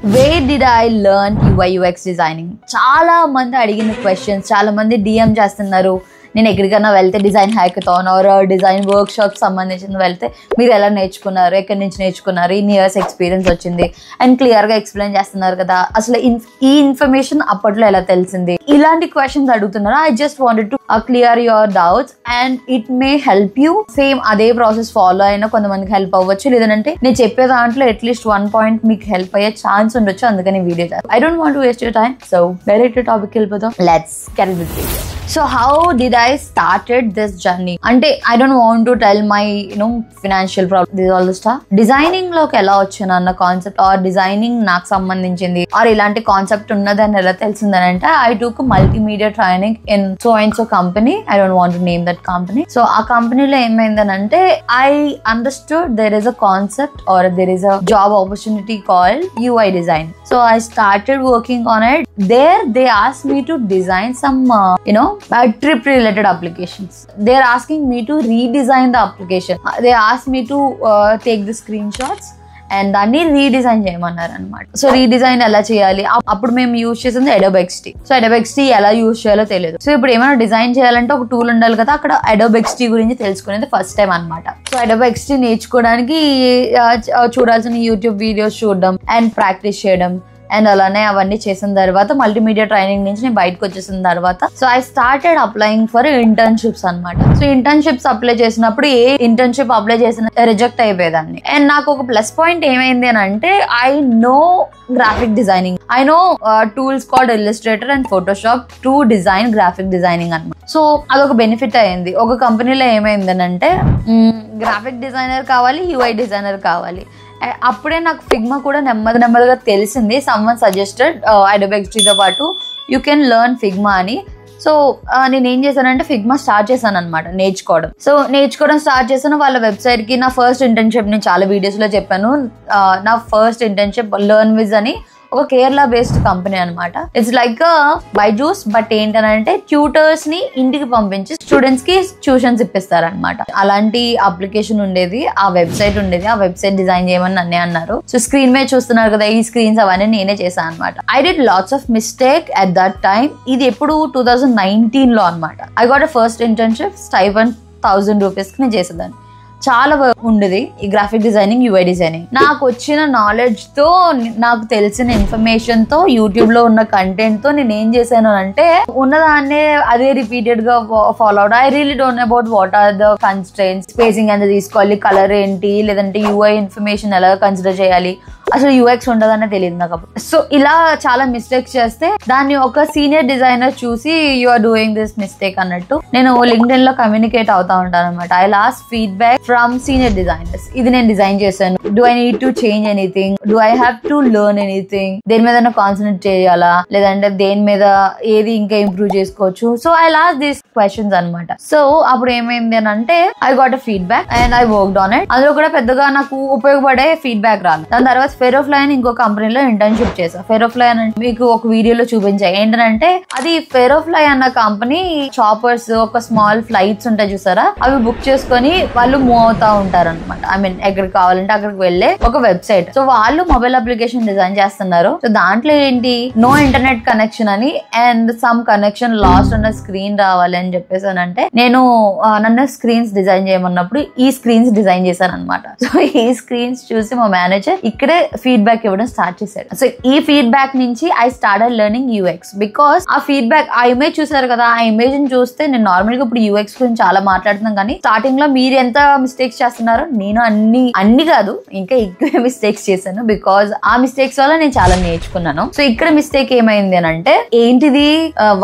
Where did I learn UI UX designing? చాలా మంది అడిగిన క్వశ్చన్స్, చాలా మంది DM చేస్తున్నారు. నేను ఎక్కడికైనా వెళ్తే design hackathon or design workshop సంబంధించిన వెళ్తే మీరు ఎలా నేర్చుకున్నారు, ఎక్కడి నుంచి నేర్చుకున్నారు, ఇన్ని ఇయర్స్ ఎక్స్పీరియన్స్ వచ్చింది అండ్ క్లియర్గా ఎక్స్ప్లెయిన్ చేస్తున్నారు కదా, అసలు ఈ ఇన్ఫర్మేషన్ అప్పట్లో ఎలా తెలిసింది, ఇలాంటి క్వశ్చన్స్ అడుగుతున్నారు. I just wanted to clear your doubts and it may help you. Same అదే ప్రాసెస్ ఫాలో అయినా కొంతమందికి హెల్ప్ అవ్వచ్చు, లేదంటే నేను చెప్పే దాంట్లో అట్లీస్ట్ 1 పాయింట్ మీకు హెల్ప్ అయ్యే ఛాన్స్ ఉండొచ్చు. అందుకని వీడియో చేస్తాను. I don't want to waste your time, so direct topic వెళ్ళిపోతాం. Let's get with it. So how did I started this journey? Ante I don't want to tell my financial problem, this all the stuff. Designing loki ela vachana anna concept or designing నాకు సంబంధించింది or ఇలాంటి concept ఉన్నదని ఎలా తెలిసిందనంటే I took a multimedia training in so and so company. I don't want to name that company. So ఆ కంపెనీలో ఏమైందనంటే I understood there is a concept or there is a job opportunity called UI design. So I started working on it. There they asked me to design some trip related applications. They're asking me to redesign the application. They asked me to take the screenshots and దాన్ని redesign చేయమన్నారు అనమాట. So redesign ఎలా చేయాలి, అప్పుడు మేము use చేసింది Adobe XD. So Adobe XD ఎలా use చేయాలో తెలియదు. సో ఇప్పుడు ఏమైనా డిజైన్ చేయాలంటే ఒక టూల్ ఉండాలి కదా, అక్కడ Adobe XD గురించి తెలుసుకునేది ఫస్ట్ టైం అనమాట. సో Adobe XD నేర్చుకోవడానికి చూడాల్సిన యూట్యూబ్ వీడియోస్ చూడడం అండ్ ప్రాక్టీస్ చేయడం అండ్ అలానే అవన్నీ చేసిన తర్వాత మల్టీమీడియా ట్రైనింగ్ నుంచి నేను బయటకు వచ్చేసిన తర్వాత so I started applying for internships అనమాట. సో ఇంటర్న్షిప్స్ అప్లై చేసినప్పుడు ఏ ఇంటర్న్షిప్ అప్లై చేసిన రిజెక్ట్ అయిపోయేదాన్ని. అండ్ నాకు ఒక ప్లస్ పాయింట్ ఏమైంది అని అంటే I know graphic designing, I know tools called Illustrator and Photoshop to design graphic designing అనమాట. సో అదొక బెనిఫిట్ అయింది. ఒక కంపెనీలో ఏమైంది అని అంటే గ్రాఫిక్ డిజైనర్ కావాలి, UI డిజైనర్ కావాలి. అప్పుడే నాకు ఫిగ్మా కూడా నెమ్మదిగా తెలిసింది. సమ్వన్ సజెస్టెడ్ Adobe XDతో పాటు యూ కెన్ లెర్న్ ఫిగ్మా అని. సో నేను ఏం చేశానంటే ఫిగ్మా స్టార్ట్ చేశాను అనమాట నేర్చుకోవడం. సో నేర్చుకోవడం స్టార్ట్ చేశాను. వాళ్ళ వెబ్సైట్కి నా ఫస్ట్ ఇంటర్న్షిప్ నేను చాలా వీడియోస్లో చెప్పాను. నా ఫస్ట్ ఇంటర్న్షిప్ లెర్న్ విజ్ అని ఒక కేరళ బేస్డ్ కంపెనీ అనమాట. ఇట్స్ లైక్ బైజూస్, బట్ ఏంటనంటే ట్యూటర్స్ ని ఇంటికి పంపించి స్టూడెంట్స్ కి ట్యూషన్స్ ఇప్పిస్తారనమాట. అలాంటి అప్లికేషన్ ఉండేది, ఆ వెబ్సైట్ ఉండేది. ఆ వెబ్సైట్ డిజైన్ చేయమని నన్నే అన్నారు. సో స్క్రీన్ మీద చూస్తున్నారు కదా, ఈ స్క్రీన్స్ అవన్నీ నేనే చేశాను అనమాట. I did lots of mistake at that time. ఇది ఎప్పుడు 2019 లో అనమాట. I got a first internship, stipend 1000 rupees కి నేను చేసేదాన్ని. చాలా వర్క్ ఉండేది ఈ గ్రాఫిక్ డిజైనింగ్, UI డిజైనింగ్. నాకు వచ్చిన నాలెడ్జ్ తో, నాకు తెలిసిన ఇన్ఫర్మేషన్ తో, యూట్యూబ్ లో ఉన్న కంటెంట్ తో నేను ఏం చేశాను అంటే ఉన్నదాన్నే అదే రిపీటెడ్ గా ఫాలో అవడం. I really don't know about what are the constraints, spacing ఎంత తీసుకోవాలి, కలర్ ఏంటి, లేదంటే UI ఇన్ఫర్మేషన్ ఎలా కన్సిడర్ చేయాలి, అసలు UX ఉండదనే తెలియదు నాకు అప్పుడు. సో ఇలా చాలా మిస్టేక్స్ చేస్తే దాన్ని ఒక సీనియర్ డిజైనర్ చూసి you are doing this mistake అన్నట్టు నేను LinkedIn లో కమ్యూనికేట్ అవుతా ఉంటాను అనమాట. I lost feedback from senior designers. ఇది నేను డిజైన్ చేశాను, do I need to change anything, do I have to learn anything, దేని మీద కాన్సన్ట్రేట్ చేయాలా, లేదంటే దేని మీద ఏది ఇంకా ఇంప్రూవ్ చేసుకోవచ్చు. So I last these questions అనమాట. సో అప్పుడు ఏమైంది అని అంటే I got a feedback and I worked on it. అందులో కూడా పెద్దగా నాకు ఉపయోగపడే ఫీడ్బ్యాక్ రాలేదు. దాని తర్వాత ఫెరోఫ్లై అని ఇంకో కంపెనీలో ఇంటర్న్షిప్ చేశా. ఫెరోఫ్లై అని మీకు ఒక వీడియోలో చూపించా. ఏంటంటే అది ఫెరోఫ్లై అన్న కంపెనీ చాపర్స్, ఒక స్మాల్ ఫ్లైట్స్ ఉంటాయి చూసారా, అవి బుక్ చేసుకొని వాళ్ళు మూవ్ అవుతా ఉంటారు అనమాట. ఐ మీన్ ఎక్కడికి కావాలంటే అక్కడికి వెళ్ళే ఒక వెబ్సైట్. సో వాళ్ళు మొబైల్ అప్లికేషన్ డిజైన్ చేస్తున్నారు. సో దాంట్లో ఏంటి, నో ఇంటర్నెట్ కనెక్షన్ అని అండ్ సమ్ కనెక్షన్ లాస్ట్ ఉన్న స్క్రీన్ రావాలి అని చెప్పేసానంటే నేను నన్ను స్క్రీన్స్ డిజైన్ చేయమన్నప్పుడు ఈ స్క్రీన్స్ డిజైన్ చేశాను అనమాట. సో ఈ స్క్రీన్స్ చూసి మా మేనేజర్ ఇక్కడే ఫీడ్బ్యాక్ ఇవ్వడం స్టార్ట్ చేశాడు. సో ఈ ఫీడ్బ్యాక్ నుంచి I started learning UX. Because ఆ ఫీడ్బ్యాక్, ఆ ఇమేజ్ చూసారు కదా, ఆ ఇమేజ్ ని చూస్తే నేను నార్మల్ గా ఇప్పుడు UX గురించి చాలా మాట్లాడుతున్నాం, కానీ స్టార్టింగ్ లో మీరు ఎంత మిస్టేక్స్ చేస్తున్నారో నేను అన్ని కాదు ఇంకా ఎక్కువ మిస్టేక్స్ చేశాను. బికాస్ ఆ మిస్టేక్స్ వల్ల నేను చాలా నేర్చుకున్నాను. సో ఇక్కడ మిస్టేక్ ఏమైంది అని అంటే ఏంటిది,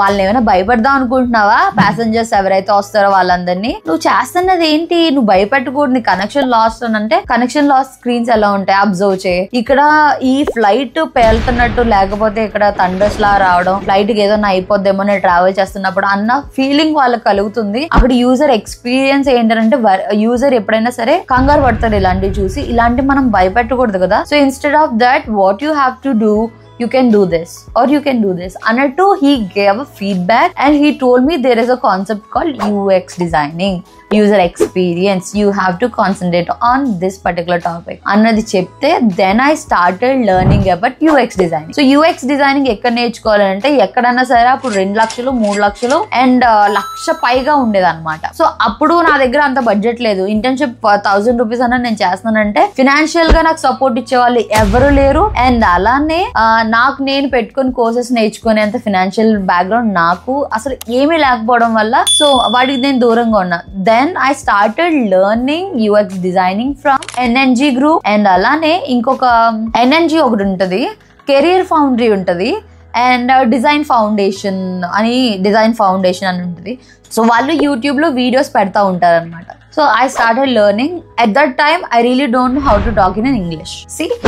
వాళ్ళని ఏమైనా భయపడదాం అనుకుంటున్నావా, ప్యాసింజర్స్ ఎవరైతే వస్తారో వాళ్ళందరినీ నువ్వు చేస్తున్నది ఏంటి, నువ్వు భయపెట్టకూడదు, కనెక్షన్ లాస్ట్ అని అంటే కనెక్షన్ లాస్ట్ స్క్రీన్స్ ఎలా ఉంటాయి అబ్జర్వ్ చేయి. ఇక్కడ ఈ ఫ్లైట్ పేలుతున్నట్టు, లేకపోతే ఇక్కడ థండర్స్ లా రావడం, ఫ్లైట్ కి ఏదైనా అయిపోద్దేమో నేను ట్రావెల్ చేస్తున్నప్పుడు అన్న ఫీలింగ్ వాళ్ళకి కలుగుతుంది. అక్కడ యూజర్ ఎక్స్పీరియన్స్ ఏంటంటే యూజర్ ఎప్పుడైనా సరే కంగారు పడతారు ఇలాంటివి చూసి. ఇలాంటివి మనం భయపెట్టకూడదు కదా. So instead of that what you have to do, you can do this or you can do this. Anattu he gave a feedback and he told me there is a concept called UX designing. User experience, you have to concentrate on this particular topic అన్నది చెప్తే then I started learning about UX designing. So UX designing ఎక్కడ నేర్చుకోవాలంటే ఎక్కడన్నా సరే అప్పుడు 2 లక్షలు 3 లక్షలు and 1,00,000 పైగా ఉండేది అనమాట. సో అప్పుడు నా దగ్గర అంత బడ్జెట్ లేదు. ఇంటర్న్షిప్ 1000 రూపీస్ అన్న నేను చేస్తున్నానంటే ఫినాన్షియల్ గా నాకు సపోర్ట్ ఇచ్చే వాళ్ళు ఎవరు లేరు. అండ్ అలానే నాకు నేను పెట్టుకుని కోర్సెస్ నేర్చుకునేంత ఫినాన్షియల్ బ్యాక్గ్రౌండ్ నాకు అసలు ఏమీ లేకపోవడం వల్ల సో వాటికి నేను దూరంగా ఉన్నా. Then I started learning UX designing from NNG group. And అలానే ఇంకొక ఎన్ఎన్జీ ఒకటి ఉంటుంది, కెరియర్ ఫౌండరీ ఉంటుంది, అండ్ డిజైన్ ఫౌండేషన్ అని ఉంటుంది. సో వాళ్ళు యూట్యూబ్ లో వీడియోస్ పెడతా ఉంటారు అనమాట. So I started learning. At that time I really don't know how to talk in English.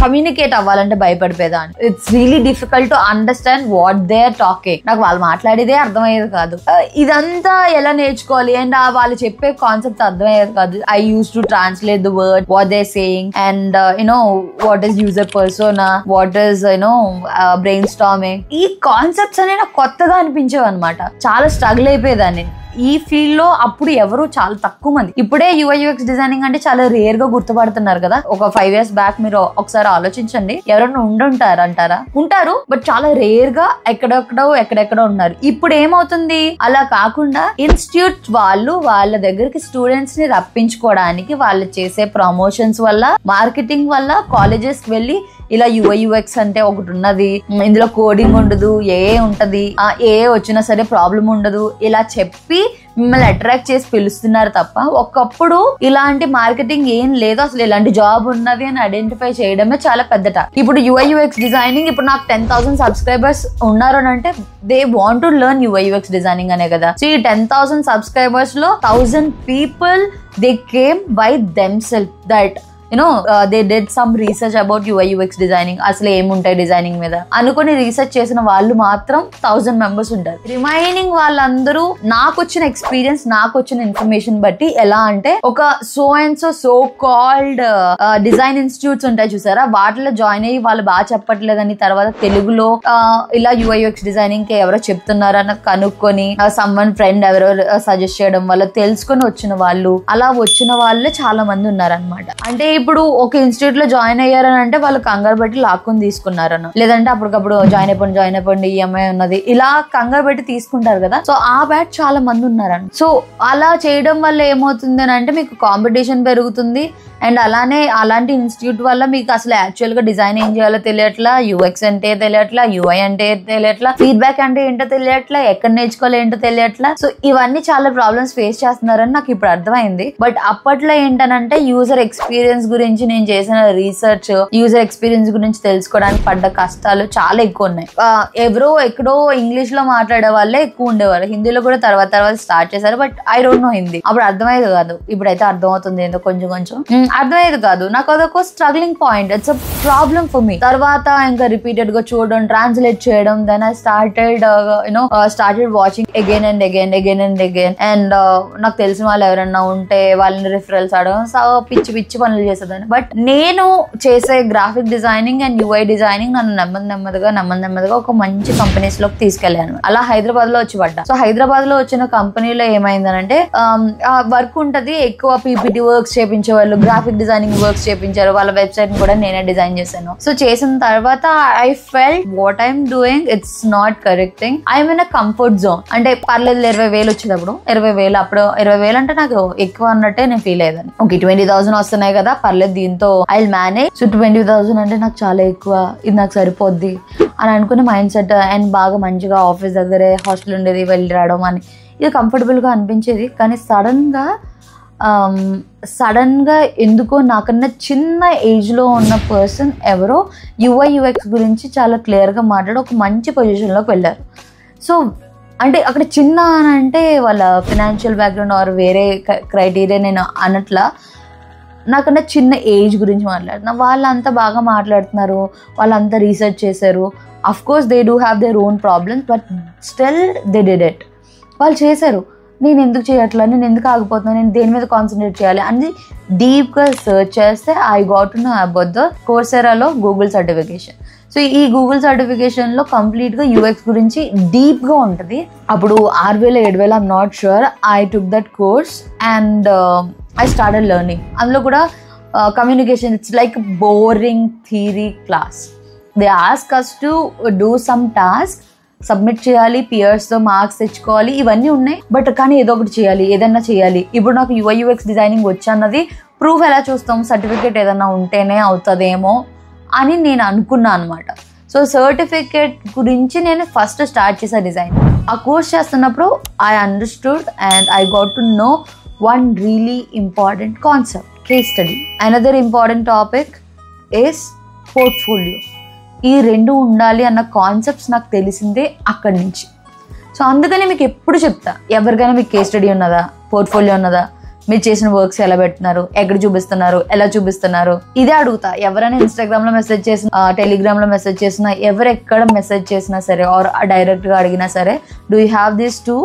Communicate అవ్వాలంటే భయపడిపోయేదాన్ని. It's really difficult to understand what they are talking. నాకు వాళ్ళు మాట్లాడేదే అర్థమయ్యేది కాదు. ఇదంతా ఎలా నేర్చుకోవాలి అండ్ వాళ్ళు చెప్పే కాన్సెప్ట్ అర్థమయ్యేది కాదు. I use to translate the word what they saying and what is user persona, what is brain storming. ఈ కాన్సెప్ట్స్ అనేవి నాకు కొత్తగా అనిపించేవి అనమాట. చాలా స్ట్రగుల్ అయిపోయేదాన్ని ఈ ఫీల్డ్ లో. అప్పుడు ఎవరు చాలా తక్కువ మంది. ఇప్పుడే యూఐ/యూఎక్స్ డిజైనింగ్ అంటే చాలా రేర్ గా గుర్తుపడుతున్నారు కదా. ఒక 5 years బ్యాక్ మీరు ఒకసారి ఆలోచించండి, ఎవరైనా ఉంటారు, బట్ చాలా రేర్ గా ఎక్కడెక్కడో ఉన్నారు. ఇప్పుడు ఏమవుతుంది, అలా కాకుండా ఇన్స్టిట్యూట్ వాళ్ళు వాళ్ళ దగ్గరికి స్టూడెంట్స్ ని రప్పించుకోవడానికి వాళ్ళు చేసే ప్రమోషన్స్ వల్ల, మార్కెటింగ్ వల్ల కాలేజెస్ కి వెళ్ళి ఇలా యూఐ/యూఎక్స్ అంటే ఒకటి ఉన్నది, ఇందులో కోడింగ్ ఉండదు, ఉంటది, వచ్చినా సరే ప్రాబ్లం ఉండదు, ఇలా చెప్పి మిమ్మల్ని అట్రాక్ట్ చేసి పిలుస్తున్నారు తప్ప ఒకప్పుడు ఇలాంటి మార్కెటింగ్ ఏం లేదు. అసలు ఇలాంటి జాబ్ ఉన్నది అని ఐడెంటిఫై చేయడమే చాలా పెద్ద టాస్క్. ఇప్పుడు యూఐ/యూఎక్స్ డిజైనింగ్ ఇప్పుడు నాకు 10,000 సబ్స్క్రైబర్స్ ఉన్నారు అని అంటే they want to learn UI UX designing అనే కదా. సో ఈ 10,000 సబ్స్క్రైబర్స్ లో 1,000 people they came by themselves. That they did some research about UI/UX designing, అసలు ఏముంటాయి డిజైనింగ్ మీద అనుకుని రీసెర్చ్ చేసిన వాళ్ళు మాత్రం 1000 members ఉంటారు. రిమైనింగ్ వాళ్ళందరూ నాకు వచ్చిన ఎక్స్పీరియన్స్, నాకు వచ్చిన ఇన్ఫర్మేషన్ బట్టి ఎలా అంటే ఒక సో కాల్డ్ డిజైన్ ఇన్స్టిట్యూట్స్ ఉంటాయి చూసారా, వాటిలో జాయిన్ అయ్యి వాళ్ళు బాగా చెప్పట్లేదని తర్వాత తెలుగులో ఇలా UI/UX డిజైనింగ్ కి ఎవరో చెప్తున్నారని కనుక్కొని సమ్వన్ ఫ్రెండ్ ఎవరో సజెస్ట్ చేయడం వల్ల తెలుసుకొని వచ్చిన వాళ్ళు, అలా వచ్చిన వాళ్ళే చాలా మంది ఉన్నారనమాట. అంటే ఇప్పుడు ఒక ఇన్స్టిట్యూట్ లో జాయిన్ అయ్యారని అంటే వాళ్ళు కంగారు పెట్టి లాక్కుని తీసుకున్నారను, లేదంటే అప్పటికప్పుడు జాయిన్ అయిపోండి ఈఎంఐ ఉన్నది, ఇలా కంగారు పెట్టి తీసుకుంటారు కదా. సో ఆ బ్యాచ్ చాలా మంది ఉన్నారని. సో అలా చేయడం వల్ల ఏమవుతుంది అని అంటే మీకు కాంపిటీషన్ పెరుగుతుంది. అండ్ అలానే అలాంటి ఇన్స్టిట్యూట్ వల్ల మీకు అసలు యాక్చువల్ గా డిజైన్ ఏం చేయాలో తెలియట్లా, యూఎక్స్ అంటే తెలియట్లా, యూఐ అంటే తెలియట్లా, ఫీడ్బ్యాక్ అంటే ఏంటో తెలియట్లా, ఎక్కడ నేర్చుకోవాలి ఏంటో తెలియట్లా. సో ఇవన్నీ చాలా ప్రాబ్లమ్స్ ఫేస్ చేస్తున్నారని నాకు ఇప్పుడు అర్థమైంది. బట్ అప్పట్లో ఏంటనంటే యూజర్ ఎక్స్పీరియన్స్ గురించి నేను చేసిన రీసెర్చ్, యూజర్ ఎక్స్పీరియన్స్ గురించి తెలుసుకోవడానికి పడ్డ కష్టాలు చాలా ఎక్కువ ఉన్నాయి. ఎవరో ఎక్కడో ఇంగ్లీష్ లో మాట్లాడే వాళ్ళే ఎక్కువ ఉండేవారు. హిందీలో కూడా తర్వాత స్టార్ట్ చేశారు. But I don't know Hindi. అప్పుడు అర్థమయ్యేది కాదు, ఇప్పుడైతే అర్థమవుతుంది. ఏంటో కొంచెం అర్థమయ్యేది కాదు. నాకు అదొక struggling point. It's a problem for me. తర్వాత ఇంకా రిపీటెడ్ గా చూడడం, ట్రాన్స్లేట్ చేయడం. Then I started watching again and again. And నాకు తెలిసిన వాళ్ళు ఎవరైనా ఉంటే వాళ్ళని రిఫరల్స్ అడగడం, పిచ్చి పనులు చేసేదాన్ని. బట్ నేను చేసే graphic designing and UI designing నన్ను నెమ్మదిగా ఒక మంచి కంపెనీస్ లోకి తీసుకెళ్లాను. అలా హైదరాబాద్ లో వచ్చి పడ్డా. సో హైదరాబాద్ లో వచ్చిన కంపెనీలో ఏమైందనంటే వర్క్ ఉంటది, ఎక్కువ పీపీటీ వర్క్స్ చేపించేవాళ్ళు, గ్రాఫిక్ డిజైనింగ్ వర్క్స్ చేపించారు. వాళ్ళ వెబ్సైట్ కూడా నేనే డిజైన్ చేశాను. సో చేసిన తర్వాత I felt what I'm doing it's not correct thing. I'm in a comfort zone. అంటే పర్లేదు 20,000 వచ్చేటప్పుడు 20,000 అప్పుడు 20,000 అంటే నాకు ఎక్కువ అన్నట్టే నేను ఫీల్ అయ్యేదాన్ని. ఓకే 20,000 వస్తున్నాయి కదా, పర్లేదు దీంతో ఐ విల్ మేనేజ్. సో 20,000 అంటే నాకు చాలా ఎక్కువ, ఇది నాకు సరిపోద్ది అని అనుకునే మైండ్ సెట్. అండ్ బాగా మంచిగా ఆఫీస్ దగ్గరే హాస్టల్ ఉండేది, వెళ్ళి రావడం అని ఇది కంఫర్టబుల్ గా అనిపించేది. కానీ సడన్ గా ఎందుకో నాకన్నా చిన్న ఏజ్ లో ఉన్న పర్సన్ ఎవరో UI/UX గురించి చాలా క్లియర్ గా మాట్లాడి ఒక మంచి పొజిషన్ లోకి వెళ్ళారు. సో అంటే అక్కడ చిన్న అని అంటే వాళ్ళ ఫినాన్షియల్ బ్యాక్గ్రౌండ్ ఆర్ వేరే క్రైటీరియా నేను అనట్లా, నాకన్నా చిన్న ఏజ్ గురించి మాట్లాడుతున్నా. వాళ్ళంతా బాగా మాట్లాడుతున్నారు, వాళ్ళంతా రీసెర్చ్ చేశారు. Of course they do have their own problems, but still they did it. వాళ్ళు చేశారు. నేను ఎందుకు చేయట్లా, నేను ఎందుకు ఆగిపోతున్నా, నేను దేని మీద కాన్సన్ట్రేట్ చేయాలి అని డీప్గా సర్చ్ చేస్తే I got to know about the కోర్సెరాలో గూగుల్ సర్టిఫికేషన్. సో సో ఈ గూగుల్ సర్టిఫికేషన్లో కంప్లీట్గా యూఎక్స్ గురించి డీప్గా ఉంటుంది. అప్పుడు 6,000 7,000 I'm not sure. I took that course and I started learning. అందులో కూడా communication, it's like boring theory class. They ask us to do some task, submit చేయాలి, పియర్స్తో మార్క్స్ తెచ్చుకోవాలి, ఇవన్నీ ఉన్నాయి. బట్ కానీ ఏదో ఒకటి చేయాలి, ఏదైనా చేయాలి. ఇప్పుడు నాకు UI/UX డిజైనింగ్ వచ్చన్నది ప్రూఫ్ ఎలా చూస్తాం? సర్టిఫికేట్ ఏదైనా ఉంటేనే అవుతుందేమో అని నేను అనుకున్నాను అనమాట. సో సర్టిఫికేట్ గురించి నేను ఫస్ట్ స్టార్ట్ చేసా డిజైన్. ఆ కోర్స్ చేస్తున్నప్పుడు I understood and I got to no one really important concept, case study. Another important topic is portfolio. ఈ రెండు ఉండాలి అన్న కాన్సెప్ట్స్ నాకు తెలిసిందే అక్కడి నుంచి. సో అందుకని మీకు ఎప్పుడు చెప్తా, ఎవరికైనా మీకు కేస్ స్టడీ ఉన్నదా, పోర్ట్ఫోలియో ఉన్నదా, మీరు చేసిన వర్క్స్ ఎలా పెడుతున్నారు, ఎక్కడ చూపిస్తున్నారు, ఎలా చూపిస్తున్నారు, ఇదే అడుగుతా. ఎవరైనా ఇన్స్టాగ్రామ్లో మెసేజ్ చేసిన, టెలిగ్రామ్లో మెసేజ్ చేసినా, ఎవరు ఎక్కడ మెసేజ్ చేసినా సరే ఆర్ డైరెక్ట్గా అడిగినా సరే, do you have this two?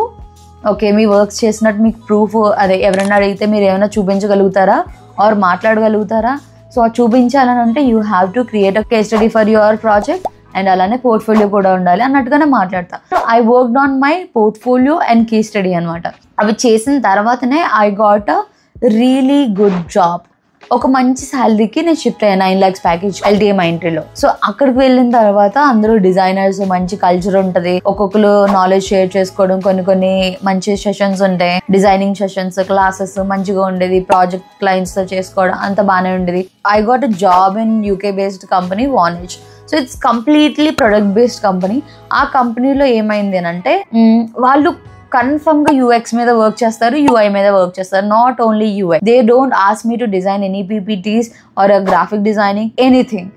Okay, me works చేసినట్టు మీకు ప్రూఫ్, అదే ఎవరైనా అడిగితే మీరు ఏమైనా చూపించగలుగుతారా ఆర్ మాట్లాడగలుగుతారా? సో చూపించాలని అంటే you have to create a case study for your project and అలానే పోర్ట్ఫోలియో కూడా ఉండాలి అన్నట్టుగానే మాట్లాడతా. I worked on my portfolio and case study అనమాట. అవి చేసిన తర్వాతనే I got a really good job. ఒక మంచి శాలరీకి నేను షిఫ్ట్ అయ్యాను, 9 lakhs ప్యాకేజ్ LTI Mindtreeలో. సో అక్కడికి వెళ్ళిన తర్వాత అందరూ డిజైనర్స్, మంచి కల్చర్ ఉంటుంది, ఒక్కొక్కరు నాలెడ్జ్ షేర్ చేసుకోవడం, కొన్ని మంచి సెషన్స్ ఉంటాయి, డిజైనింగ్ సెషన్స్, క్లాసెస్ మంచిగా ఉండేది, ప్రాజెక్ట్ క్లయింట్స్ తో చేసుకోవడం అంత బాగానే ఉండేది. I got a job in UK based company Vonage. So it's completely product based company. ఆ కంపెనీలో ఏమైంది అని అంటే వాళ్ళు కన్ఫర్మ్ గా UX మీద వర్క్ చేస్తారు, UI మీద వర్క్ చేస్తారు. Not only UI. They don't ask me to design any PPTs or graphic designing, anything.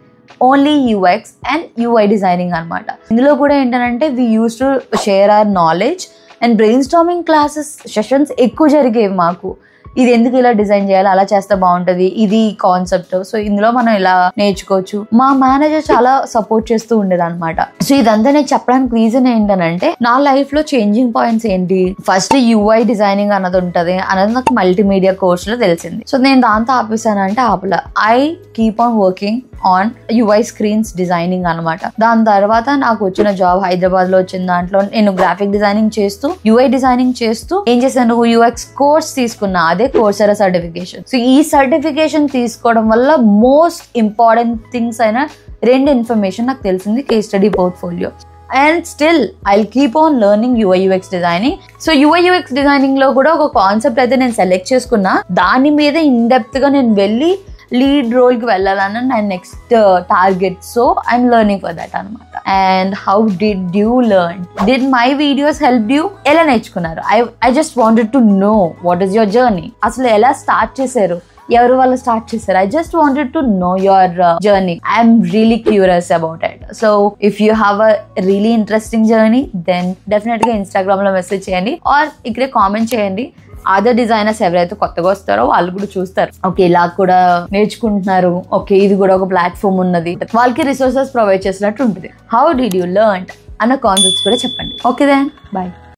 Only UX and UI designing అనమాట. ఇందులో కూడా ఏంటంటే we use to share our knowledge and brainstorming classes, sessions ఎక్కువ జరిగేవి మాకు. ఇది ఎందుకు ఇలా డిజైన్ చేయాలి, అలా చేస్తే బాగుంటుంది, ఇది కాన్సెప్ట్. సో ఇందులో మనం ఇలా నేర్చుకోవచ్చు. మా మేనేజర్ చాలా సపోర్ట్ చేస్తూ ఉండేది అనమాట. సో ఇదంతా నేను చెప్పడానికి రీజన్ ఏంటనంటే, నా లైఫ్ లో చేంజింగ్ పాయింట్స్ ఏంటి, ఫస్ట్ UI డిజైనింగ్ అన్నది ఉంటది అన్నది నాకు మల్టీమీడియా కోర్స్ లో తెలిసింది. సో నేను దాంతో ఆపేసానంటే ఆపలా. I keep on working on UI screens designing అనమాట. దాని తర్వాత నాకు వచ్చిన జాబ్ హైదరాబాద్ లో వచ్చిన దాంట్లో నేను గ్రాఫిక్ డిజైనింగ్ చేస్తూ UI డిజైనింగ్ చేస్తూ ఏం చేశాను, UX కోర్స్ తీసుకున్నా, అదే కోర్సెరా సర్టిఫికేషన్. సో ఈ సర్టిఫికేషన్ తీసుకోవడం వల్ల మోస్ట్ ఇంపార్టెంట్ థింగ్స్ అయిన 2 ఇన్ఫర్మేషన్ నాకు తెలిసింది, case study, portfolio. And still I keep on learning UI/UX designing. So UI/UX designing లో కూడా ఒక కాన్సెప్ట్ అయితే నేను సెలెక్ట్ చేసుకున్నా, దాని మీద ఇన్ డెప్త్ గా నేను వెళ్ళి లీడ్ రోల్ కి వెళ్ళాలని నా next target. So I'm learning for that అనమాట. And how did you learn? Did my videos help you? ఎలా నేర్చుకున్నారు? I just wanted to know what is your journey. అసలు ఎలా స్టార్ట్ చేశారు, ఎవరు వాళ్ళు స్టార్ట్ చేశారు? I just wanted to know your journey. I'm really curious about it. So if you have a really interesting journey then definite గా Instagram లో message చేయండి or ఇక్కడే కామెంట్ చేయండి. అదర్ డిజైనర్స్ ఎవరైతే కొత్తగా వస్తారో వాళ్ళు కూడా చూస్తారు, ఓకే ఇలా కూడా నేర్చుకుంటున్నారు, ఓకే ఇది కూడా ఒక ప్లాట్ఫామ్ ఉన్నది, వాళ్ళకి రిసోర్సెస్ ప్రొవైడ్ చేసినట్టు ఉంటుంది. హౌ డిడ్ యూ లెర్న్ అన్న కాన్సెప్ట్స్ కూడా చెప్పండి. Okay then bye.